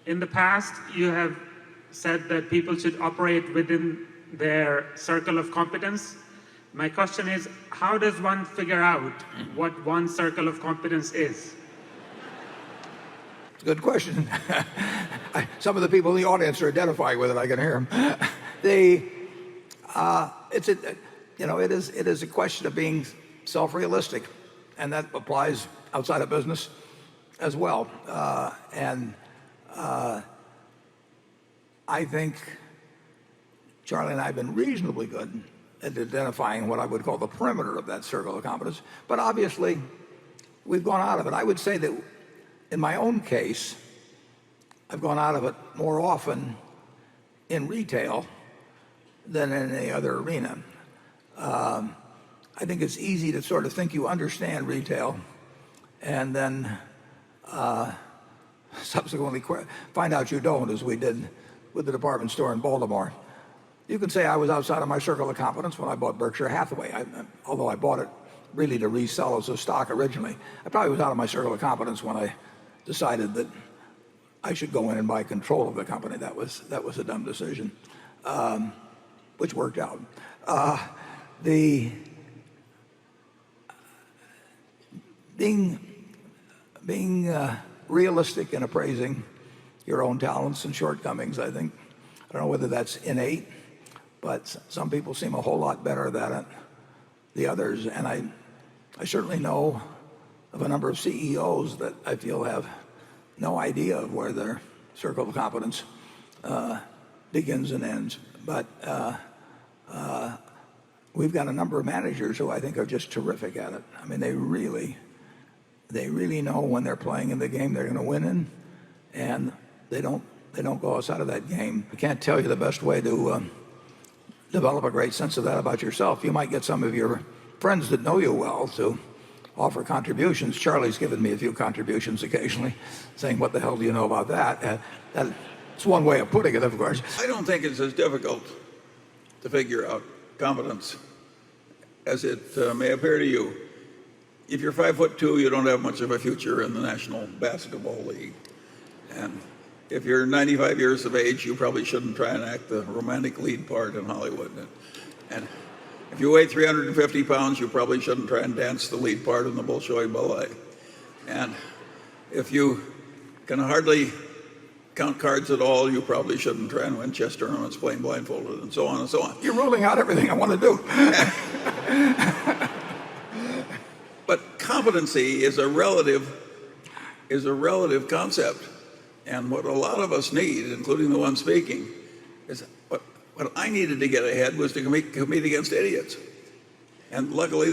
In the past, you have said that people should operate within their circle of competence. My question is, how does one figure out what one circle of competence is? It's a good question. Some of the people in the audience are identifying with it. I can hear them. It is a question of being self-realistic, and that applies outside of business as well. I think Charlie and I have been reasonably good at identifying what I would call the perimeter of that circle of competence. But obviously, we've gone out of it. I would say that in my own case, I've gone out of it more often in retail than in any other arena. I think it's easy to sort of think you understand retail and then subsequently find out you don't, as we did with the department store in Baltimore. You can say I was outside of my circle of competence when I bought Berkshire Hathaway, although I bought it really to resell as a stock originally. I probably was out of my circle of competence when I decided that I should go in and buy control of the company. That was a dumb decision, which worked out. Being realistic in appraising your own talents and shortcomings, I think. I don't know whether that's innate, but some people seem a whole lot better than it, the others. And I certainly know of a number of CEOs that I feel have no idea of where their circle of competence begins and ends. But we've got a number of managers who I think are just terrific at it. I mean, they really know when they're playing in the game they're going to win in, and they don't go outside of that game. I can't tell you the best way to develop a great sense of that about yourself. You might get some of your friends that know you well to offer contributions. Charlie's given me a few contributions occasionally, saying, "What the hell do you know about that?" That's one way of putting it, of course. I don't think it's as difficult to figure out competence as it may appear to you. If you're 5'2", you don't have much of a future in the National Basketball League. And if you're 95 years of age, you probably shouldn't try and act the romantic lead part in Hollywood. And if you weigh 350 pounds, you probably shouldn't try and dance the lead part in the Bolshoi Ballet. And if you can hardly count cards at all, you probably shouldn't try and win chess tournaments playing blindfolded, and so on and so on. You're ruling out everything I want to do. But competency is a relative concept. And what a lot of us need, including the one speaking, is what I needed to get ahead was to compete against idiots. And luckily,